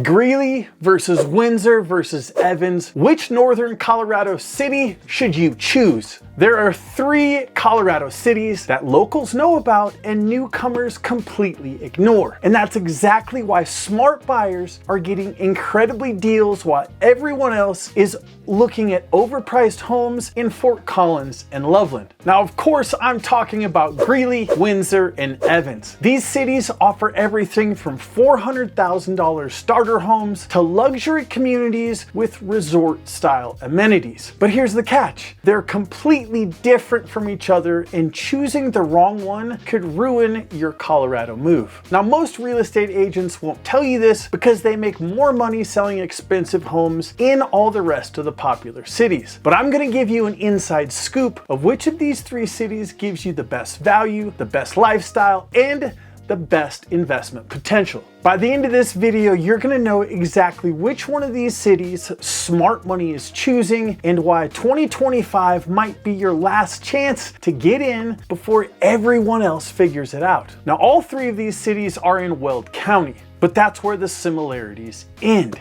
Greeley versus Windsor versus Evans. Which northern Colorado city should you choose? There are 3 Colorado cities that locals know about and newcomers completely ignore. And that's exactly why smart buyers are getting incredibly deals while everyone else is looking at overpriced homes in Fort Collins and Loveland. Now, of course, I'm talking about Greeley, Windsor, and Evans. These cities offer everything from $400,000 starter homes to luxury communities with resort-style amenities. But here's the catch. They're completely different from each other, and choosing the wrong one could ruin your Colorado move. Now, most real estate agents won't tell you this because they make more money selling expensive homes in all the rest of the popular cities. But I'm going to give you an inside scoop of which of these 3 cities gives you the best value, the best lifestyle, and the best investment potential. By the end of this video, you're going to know exactly which one of these cities smart money is choosing and why 2025 might be your last chance to get in before everyone else figures it out. Now, all 3 of these cities are in Weld County, but that's where the similarities end.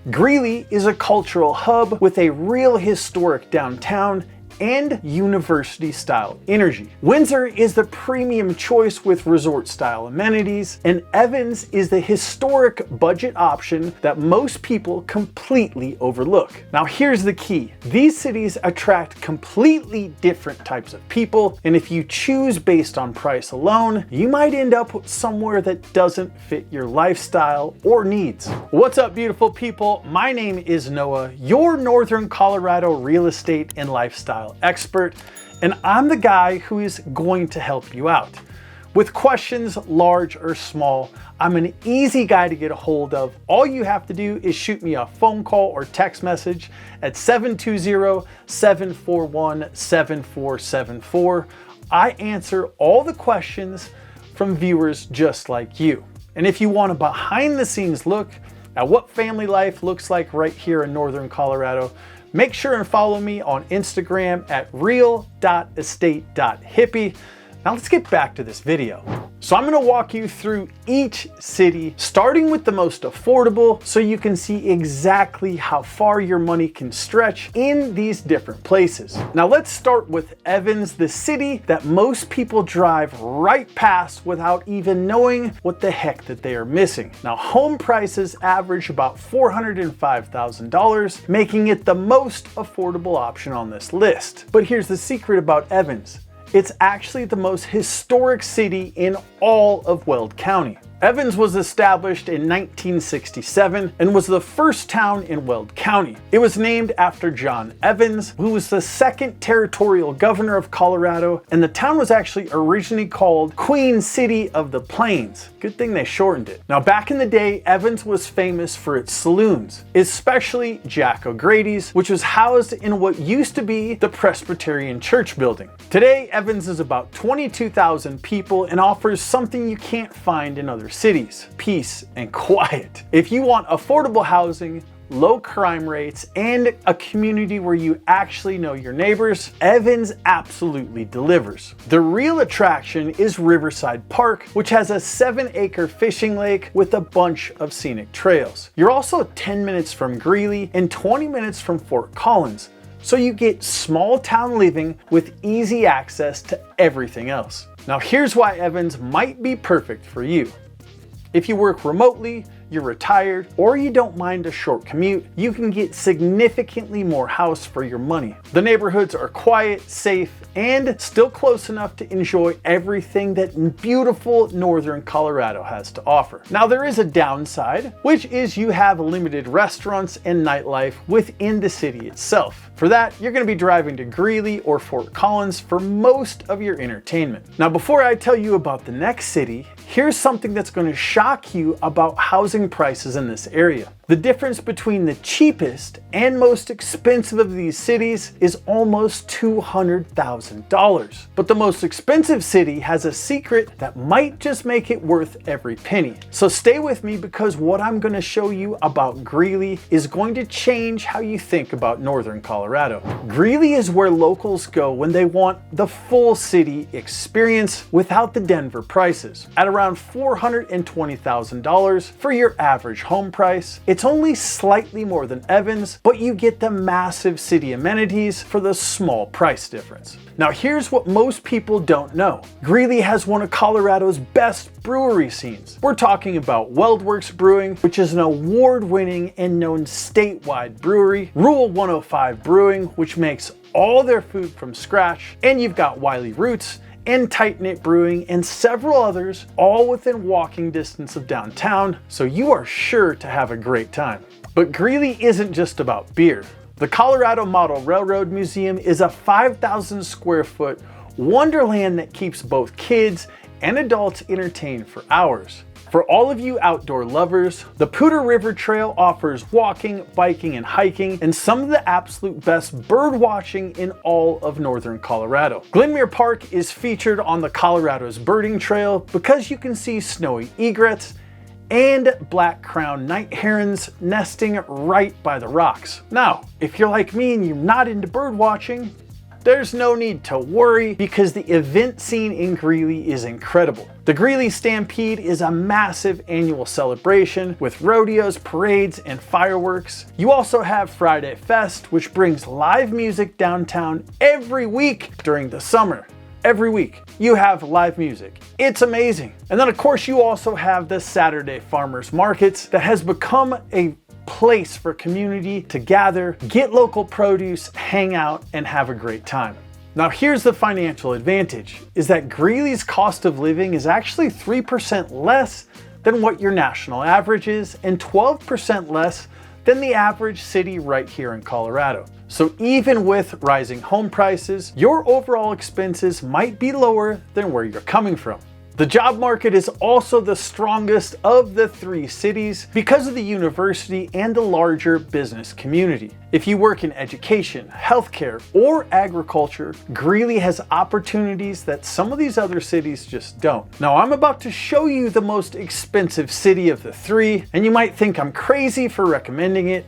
Greeley is a cultural hub with a real historic downtown and university-style energy. Windsor is the premium choice with resort-style amenities, and Evans is the historic budget option that most people completely overlook. Now, here's the key. These cities attract completely different types of people, and if you choose based on price alone, you might end up somewhere that doesn't fit your lifestyle or needs. What's up, beautiful people? My name is Noah, your Northern Colorado real estate and lifestyle expert, and I'm the guy who is going to help you out. With questions large or small, I'm an easy guy to get a hold of. All you have to do is shoot me a phone call or text message at 720-741-7474. I answer all the questions from viewers just like you. And if you want a behind the scenes look at what family life looks like right here in Northern Colorado, make sure and follow me on Instagram at real.estate.hippie. Now let's get back to this video. So I'm going to walk you through each city, starting with the most affordable, so you can see exactly how far your money can stretch in these different places. Now let's start with Evans, the city that most people drive right past without even knowing what the heck that they are missing. Now, home prices average about $405,000, making it the most affordable option on this list. But here's the secret about Evans. It's actually the most historic city in all of Weld County. Evans was established in 1967 and was the first town in Weld County. It was named after John Evans, who was the 2nd territorial governor of Colorado, and the town was actually originally called Queen City of the Plains. Good thing they shortened it. Now, back in the day, Evans was famous for its saloons, especially Jack O'Grady's, which was housed in what used to be the Presbyterian Church building. Today, Evans is about 22,000 people and offers something you can't find in other cities: peace and quiet. If you want affordable housing, low crime rates, and a community where you actually know your neighbors, Evans absolutely delivers. The real attraction is Riverside Park, which has a 7-acre fishing lake with a bunch of scenic trails. You're also 10 minutes from Greeley and 20 minutes from Fort Collins, so you get small town living with easy access to everything else. Now, here's why Evans might be perfect for you. If you work remotely, you're retired, or you don't mind a short commute, you can get significantly more house for your money. The neighborhoods are quiet, safe, and still close enough to enjoy everything that beautiful Northern Colorado has to offer. Now, there is a downside, which is you have limited restaurants and nightlife within the city itself. For that, you're going to be driving to Greeley or Fort Collins for most of your entertainment. Now, before I tell you about the next city, here's something that's going to shock you about housing prices in this area. The difference between the cheapest and most expensive of these cities is almost $200,000. But the most expensive city has a secret that might just make it worth every penny. So stay with me, because what I'm going to show you about Greeley is going to change how you think about Northern Colorado. Greeley is where locals go when they want the full city experience without the Denver prices. At around $420,000 for your average home price. It's only slightly more than Evans, but you get the massive city amenities for the small price difference. Now here's what most people don't know. Greeley has one of Colorado's best brewery scenes. We're talking about WeldWerks Brewing, which is an award-winning and known statewide brewery, Rule 105 Brewing, which makes all their food from scratch, and you've got Wiley Roots and Tight Knit Brewing and several others, all within walking distance of downtown, so you are sure to have a great time. But Greeley isn't just about beer. The Colorado Model Railroad Museum is a 5,000 square foot wonderland that keeps both kids and adults entertained for hours. For all of you outdoor lovers, the Poudre River Trail offers walking, biking, and hiking, and some of the absolute best bird watching in all of northern Colorado. Glenmere Park is featured on the Colorado's Birding Trail because you can see snowy egrets and black-crowned night herons nesting right by the rocks. Now, if you're like me and you're not into bird watching, there's no need to worry because the event scene in Greeley is incredible. The Greeley Stampede is a massive annual celebration with rodeos, parades, and fireworks. You also have Friday Fest, which brings live music downtown every week during the summer. Every week you have live music. It's amazing. And then of course you also have the Saturday Farmers Markets that has become a place for community to gather, get local produce, hang out, and have a great time. Now here's the financial advantage, is that Greeley's cost of living is actually 3% less than what your national average is and 12% less than the average city right here in Colorado. So even with rising home prices, your overall expenses might be lower than where you're coming from. The job market is also the strongest of the three cities because of the university and the larger business community. If you work in education, healthcare, or agriculture, Greeley has opportunities that some of these other cities just don't. Now I'm about to show you the most expensive city of the three, and you might think I'm crazy for recommending it,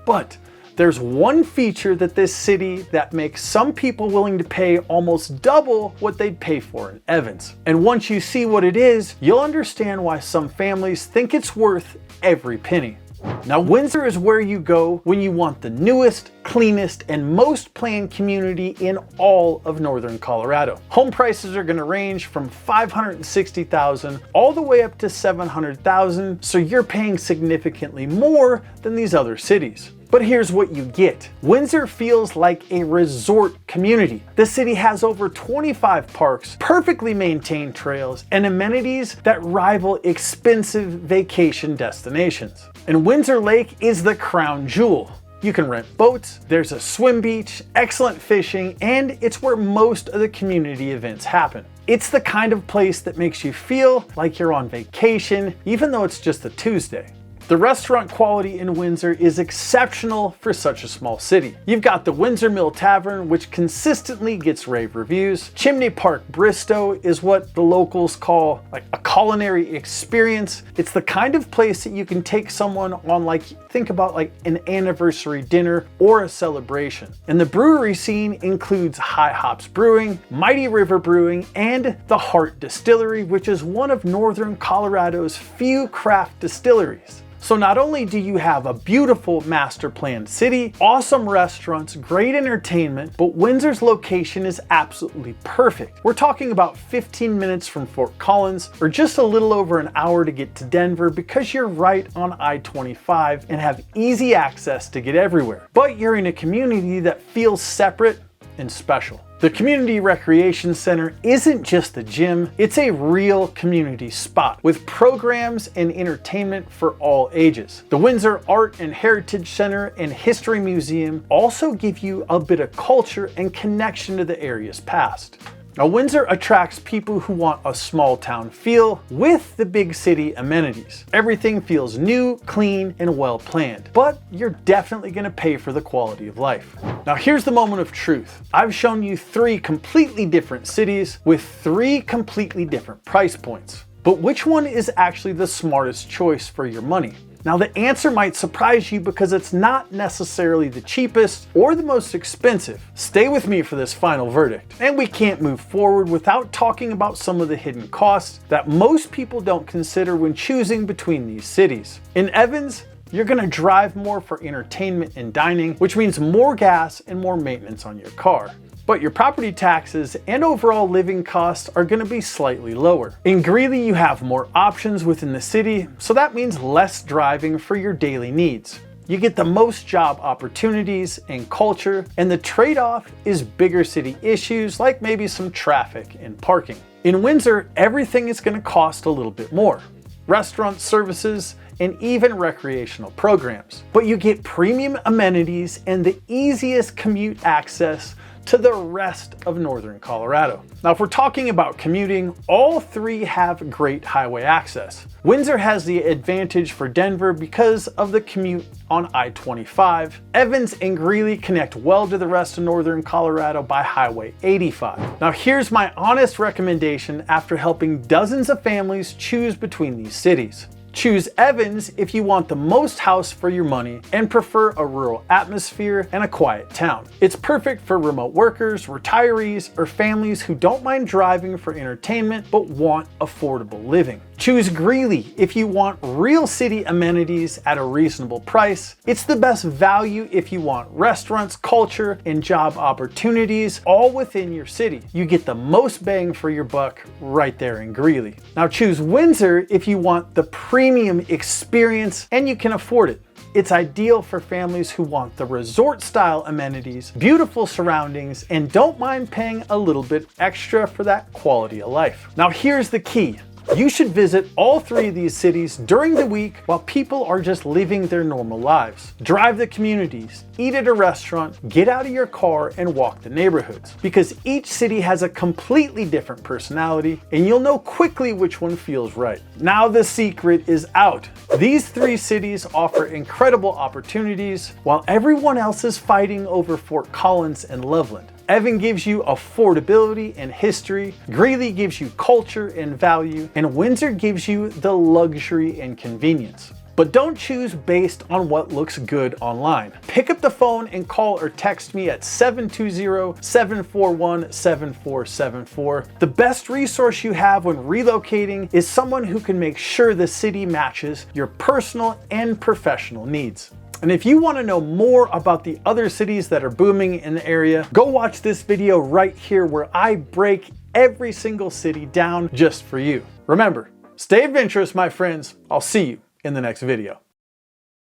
but there's one feature that this city that makes some people willing to pay almost double what they'd pay for in Evans. And once you see what it is, you'll understand why some families think it's worth every penny. Now Windsor is where you go when you want the newest, cleanest, and most planned community in all of northern Colorado. Home prices are going to range from $560,000 all the way up to $700,000, so you're paying significantly more than these other cities. But here's what you get. Windsor feels like a resort community. The city has over 25 parks, perfectly maintained trails, and amenities that rival expensive vacation destinations. And Windsor Lake is the crown jewel. You can rent boats, there's a swim beach, excellent fishing, and it's where most of the community events happen. It's the kind of place that makes you feel like you're on vacation, even though it's just a Tuesday. The restaurant quality in Windsor is exceptional for such a small city. You've got the Windsor Mill Tavern, which consistently gets rave reviews. Chimney Park Bristow is what the locals call like a culinary experience. It's the kind of place that you can take someone on, like, think about like an anniversary dinner or a celebration. And the brewery scene includes High Hops Brewing, Mighty River Brewing, and the Heart Distillery, which is one of northern Colorado's few craft distilleries. So not only do you have a beautiful master planned city, awesome restaurants, great entertainment, but Windsor's location is absolutely perfect. We're talking about 15 minutes from Fort Collins, or just a little over an hour to get to Denver because you're right on I-25 and have easy access to get everywhere. But you're in a community that feels separate and special. The Community Recreation Center isn't just a gym, it's a real community spot with programs and entertainment for all ages. The Windsor Art and Heritage Center and History Museum also give you a bit of culture and connection to the area's past. Now, Windsor attracts people who want a small town feel with the big city amenities. Everything feels new, clean, and well planned, but you're definitely going to pay for the quality of life. Now, here's the moment of truth. I've shown you three completely different cities with three completely different price points. But which one is actually the smartest choice for your money? Now the answer might surprise you because it's not necessarily the cheapest or the most expensive. Stay with me for this final verdict. And we can't move forward without talking about some of the hidden costs that most people don't consider when choosing between these cities. In Evans, you're gonna drive more for entertainment and dining, which means more gas and more maintenance on your car. But your property taxes and overall living costs are gonna be slightly lower. In Greeley, you have more options within the city, so that means less driving for your daily needs. You get the most job opportunities and culture, and the trade-off is bigger city issues like maybe some traffic and parking. In Windsor, everything is gonna cost a little bit more. Restaurant services, and even recreational programs. But you get premium amenities and the easiest commute access to the rest of northern Colorado. Now, if we're talking about commuting, all three have great highway access. Windsor has the advantage for Denver because of the commute on I-25. Evans and Greeley connect well to the rest of northern Colorado by Highway 85. Now, here's my honest recommendation after helping dozens of families choose between these cities. Choose Evans if you want the most house for your money and prefer a rural atmosphere and a quiet town. It's perfect for remote workers, retirees, or families who don't mind driving for entertainment but want affordable living. Choose Greeley if you want real city amenities at a reasonable price. It's the best value if you want restaurants, culture, and job opportunities all within your city. You get the most bang for your buck right there in Greeley. Now choose Windsor if you want the premium experience and you can afford it. It's ideal for families who want the resort-style amenities, beautiful surroundings, and don't mind paying a little bit extra for that quality of life. Now here's the key. You should visit all three of these cities during the week while people are just living their normal lives. Drive the communities, eat at a restaurant, get out of your car and walk the neighborhoods. Because each city has a completely different personality and you'll know quickly which one feels right. Now the secret is out. These three cities offer incredible opportunities while everyone else is fighting over Fort Collins and Loveland. Evan gives you affordability and history, Greeley gives you culture and value, and Windsor gives you the luxury and convenience. But don't choose based on what looks good online. Pick up the phone and call or text me at 720-741-7474. The best resource you have when relocating is someone who can make sure the city matches your personal and professional needs. And if you want to know more about the other cities that are booming in the area, go watch this video right here where I break every single city down just for you. Remember, stay adventurous, my friends. I'll see you in the next video.